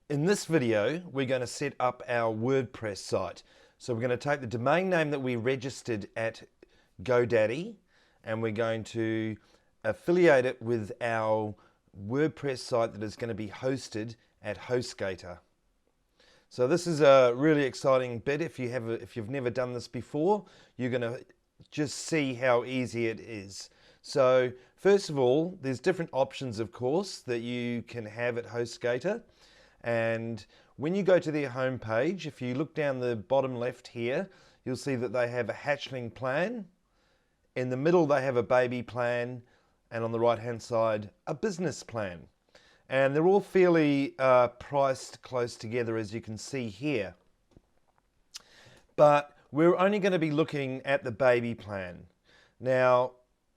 In this video, we're going to set up our WordPress site. So we're going to take the domain name that we registered at GoDaddy and we're going to affiliate it with our WordPress site that is going to be hosted at HostGator. So this is a really exciting bit. If you've never done this before, you're going to just see how easy it is. So first of all, there's different options, of course, that you can have at HostGator. And when you go to their homepage, if you look down the bottom left here, you'll see that they have a hatchling plan. In the middle, they have a baby plan. And on the right-hand side, a business plan. And they're all fairly priced close together, as you can see here. But we're only going to be looking at the baby plan. Now,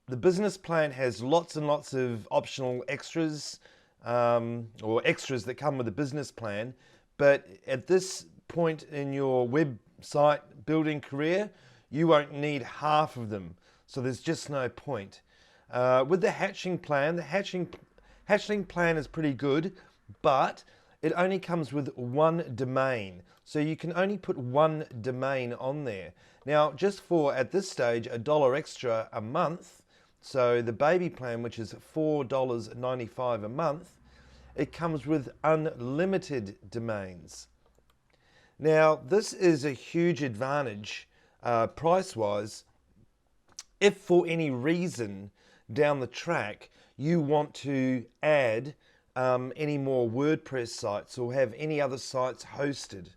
the business plan has lots and lots of optional extras, or extras that come with the business plan, but at this point in your website building career, you won't need half of them, so there's just no point. With the hatchling plan, the hatchling plan is pretty good, but it only comes with one domain, so you can only put one domain on there. Now, just for, at this stage, $1 extra a month, so the baby plan, which is $4.95 a month, it comes with unlimited domains. Now, this is a huge advantage price-wise if for any reason down the track you want to add any more WordPress sites or have any other sites hosted.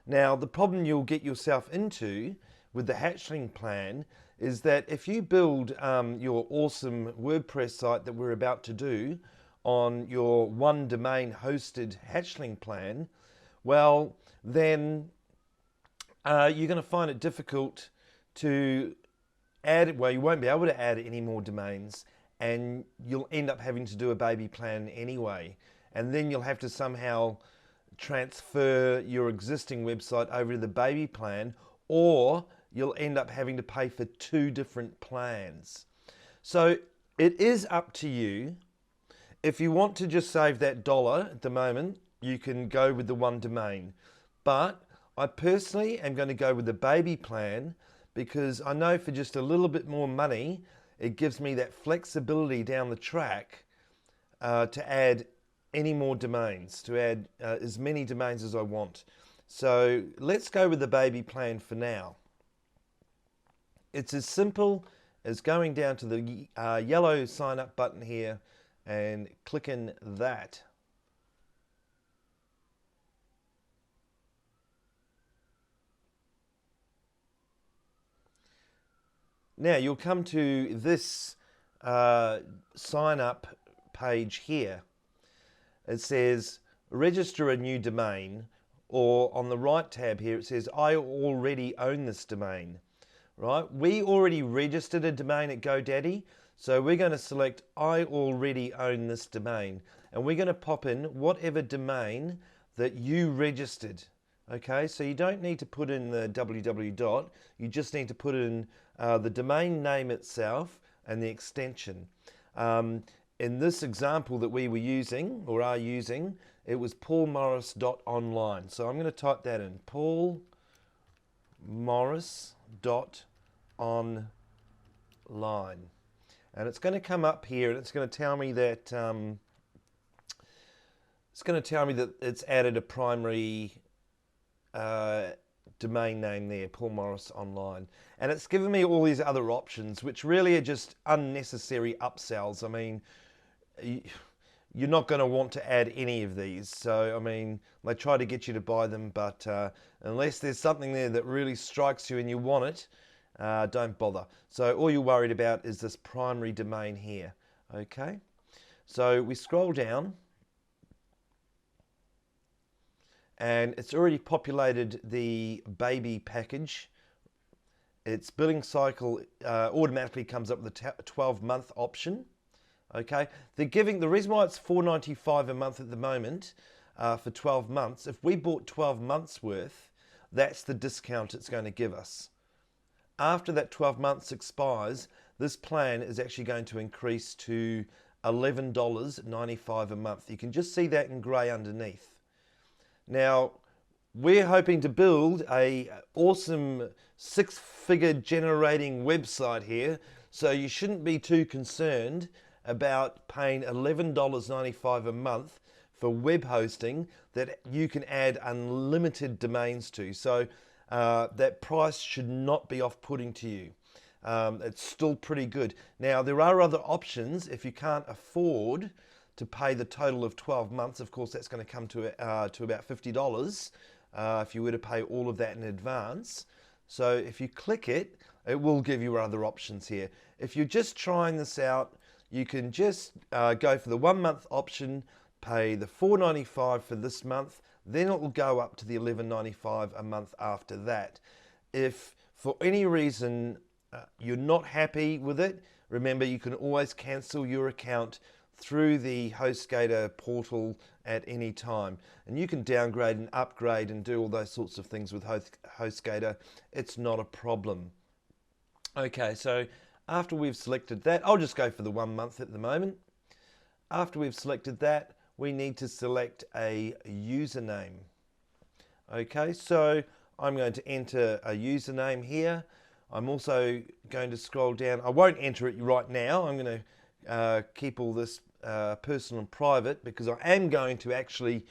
Now, the problem you'll get yourself into with the hatchling plan is that if you build your awesome WordPress site that we're about to do on your one domain hosted hatchling plan, well, then you're going to find it difficult to add, well, you won't be able to add any more domains, and you'll end up having to do a baby plan anyway. And then you'll have to somehow transfer your existing website over to the baby plan, or you'll end up having to pay for two different plans. So it is up to you. If you want to just save that $1 at the moment, you can go with the one domain. But I personally am going to go with the baby plan because I know for just a little bit more money, it gives me that flexibility down the track to add any more domains, to add as many domains as I want. So let's go with the baby plan for now. It's as simple as going down to the yellow sign up button here and clicking that. Now you'll come to this sign up page here. It says register a new domain, or on the right tab here it says I already own this domain. Right? We already registered a domain at GoDaddy, so we're going to select I already own this domain, and we're going to pop in whatever domain that you registered. Okay, so you don't need to put in the www. You just need to put in the domain name itself and the extension. In this example that we were using, or are using, it was paulmorris.online. So I'm going to type that in, paulmorris.online. And it's going to come up here and it's going to tell me that it's added a primary domain name there, Paul Morris Online. And it's given me all these other options, which really are just unnecessary upsells. I mean, you're not going to want to add any of these. So, I mean, they try to get you to buy them, but unless there's something there that really strikes you and you want it, don't bother. So all you're worried about is this primary domain here. Okay, so we scroll down and it's already populated the baby package. Its billing cycle automatically comes up with a 12-month option. Okay, the reason why it's $4.95 a month at the moment for 12 months, if we bought 12 months worth, that's the discount it's going to give us. After that 12 months expires, this plan is actually going to increase to $11.95 a month. You can just see that in grey underneath. Now, we're hoping to build a awesome six-figure generating website here, so you shouldn't be too concerned about paying $11.95 a month for web hosting that you can add unlimited domains to. So that price should not be off-putting to you. It's still pretty good. Now, there are other options if you can't afford to pay the total of 12 months. Of course, that's going to come to about $50 if you were to pay all of that in advance. So if you click it, it will give you other options here. If you're just trying this out, you can just go for the 1 month option, pay the $4.95 for this month, then it will go up to the $11.95 a month after that. If for any reason you're not happy with it, remember you can always cancel your account through the HostGator portal at any time. And you can downgrade and upgrade and do all those sorts of things with HostGator. It's not a problem. Okay, so after we've selected that, I'll just go for the 1 month at the moment. After we've selected that, we need to select a username. Okay, so I'm going to enter a username here. I'm also going to scroll down. I won't enter it right now. I'm going to keep all this personal and private because I'm going to actually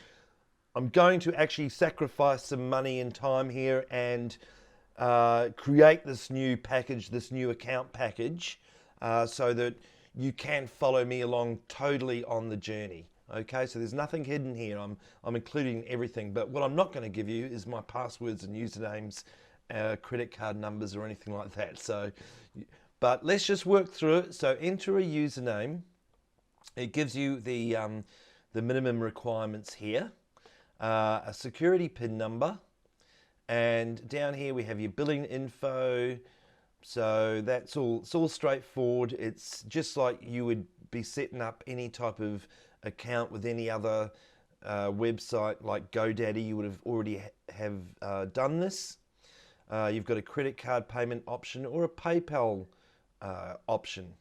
sacrifice some money and time here and create this new package, this new account package, so that you can follow me along totally on the journey. Okay, so there's nothing hidden here. I'm including everything, but what I'm not going to give you is my passwords and usernames, credit card numbers or anything like that. So, but let's just work through it. So enter a username. It gives you the minimum requirements here, a security PIN number, and down here we have your billing info. So that's all. It's all straightforward. It's just like you would be setting up any type of account with any other website like GoDaddy. You would have already have done this. You've got a credit card payment option or a PayPal option.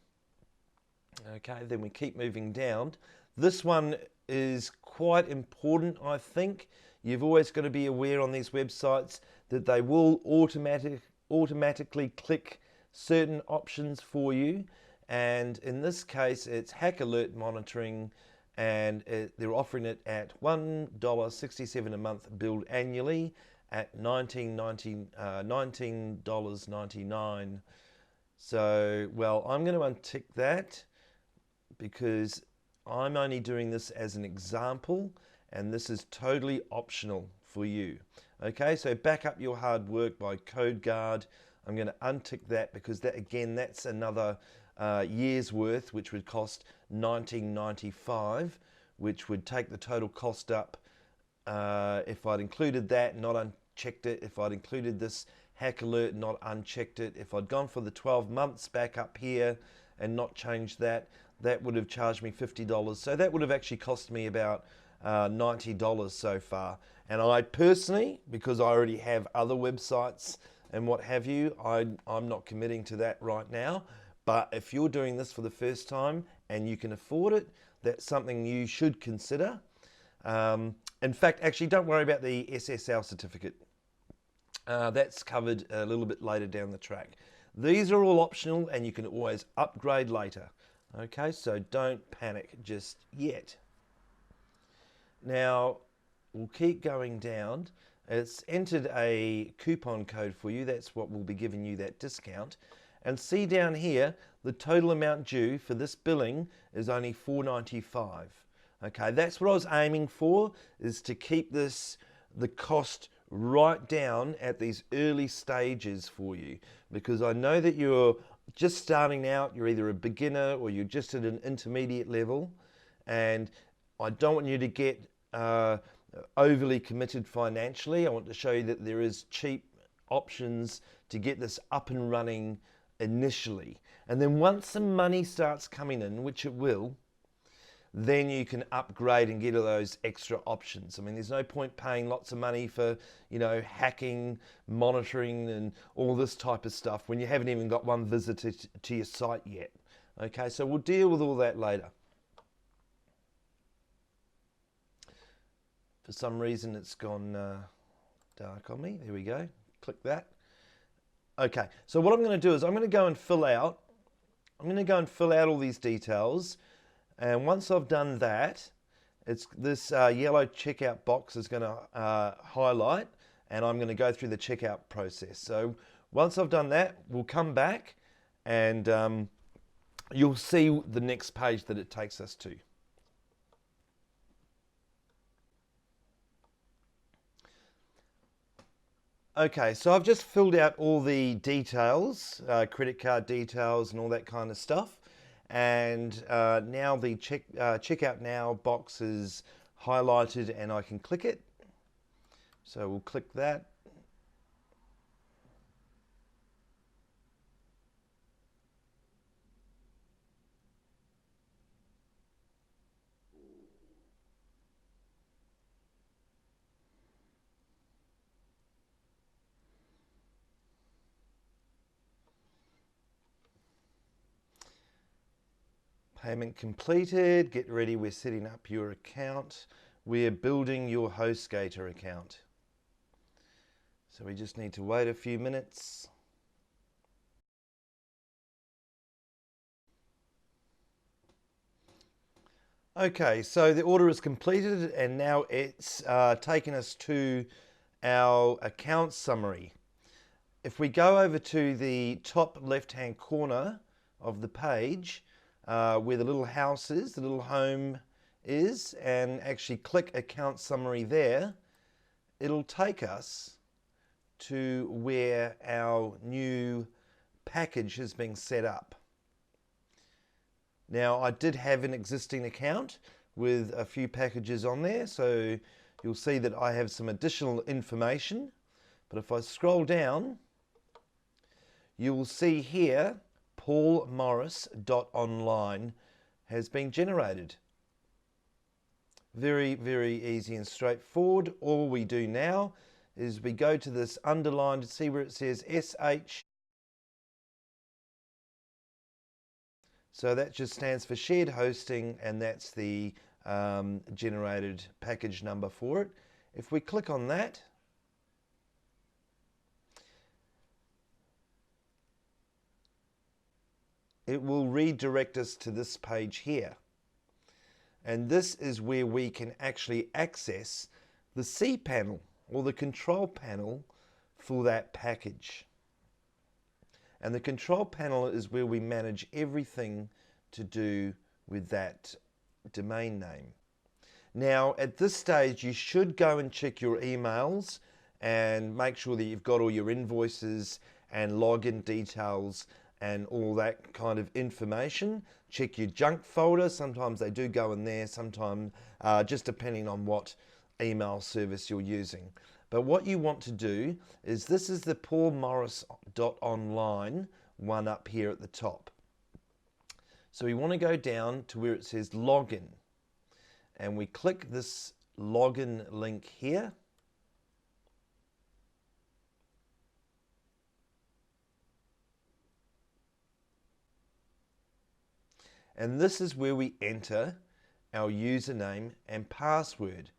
Okay, then we keep moving down. This one is quite important, I think. You've always got to be aware on these websites that they will automatically click certain options for you. And in this case, it's hack alert monitoring, and they're offering it at $1.67 a month billed annually at $19.99. So, well, I'm going to untick that because I'm only doing this as an example, and this is totally optional for you. Okay, so back up your hard work by CodeGuard. I'm going to untick that because that, again, that's another year's worth, which would cost $19.95, which would take the total cost up if I'd included that, not unchecked it, if I'd included this hack alert, not unchecked it, if I'd gone for the 12 months back up here and not changed that, that would have charged me $50. So that would have actually cost me about $90 so far. And I personally, because I already have other websites and what have you, I'm not committing to that right now. But if you're doing this for the first time and you can afford it, that's something you should consider. In fact, actually, don't worry about the SSL certificate. That's covered a little bit later down the track. These are all optional and you can always upgrade later. Okay, so don't panic just yet. Now, we'll keep going down. It's entered a coupon code for you. That's what will be giving you that discount. And see down here, the total amount due for this billing is only $4.95. Okay, that's what I was aiming for, is to keep the cost right down at these early stages for you, because I know that you're just starting out, you're either a beginner or you're just at an intermediate level, and I don't want you to get overly committed financially. I want to show you that there is cheap options to get this up and running initially. And then once some money starts coming in, which it will, then you can upgrade and get all those extra options. I mean, there's no point paying lots of money for, you know, hacking, monitoring, and all this type of stuff when you haven't even got one visitor to your site yet. Okay, so we'll deal with all that later. For some reason it's gone dark on me. There we go. Click that. Okay, so what I'm going to do is I'm going to go and fill out all these details, and once I've done that, it's this yellow checkout box is going to highlight, and I'm going to go through the checkout process. So once I've done that, we'll come back and you'll see the next page that it takes us to. Okay, so I've just filled out all the details, credit card details and all that kind of stuff. And now the checkout now box is highlighted and I can click it. So we'll click that. Payment completed. Get ready. We're setting up your account. We're building your hostgator account. So we just need to wait a few minutes. Okay, so the order is completed and now it's taken us to our account summary. If we go over to the top left-hand corner of the page, where the little house is, the little home is, and actually click account summary there, it'll take us to where our new package is being set up. Now, I did have an existing account with a few packages on there, so you'll see that I have some additional information. But if I scroll down, you will see here paulmorris.online has been generated. Very, very easy and straightforward. All we do now is we go to this underlined, see where it says SH. So that just stands for shared hosting, and that's the generated package number for it. If we click on that, it will redirect us to this page here. And this is where we can actually access the cPanel or the control panel for that package. And the control panel is where we manage everything to do with that domain name. Now, at this stage, you should go and check your emails and make sure that you've got all your invoices and login details and all that kind of information. Check your junk folder. Sometimes they do go in there, sometimes just depending on what email service you're using. But what you want to do is, this is the paulmorris.online one up here at the top. So we want to go down to where it says login, and we click this login link here. And this is where we enter our username and password.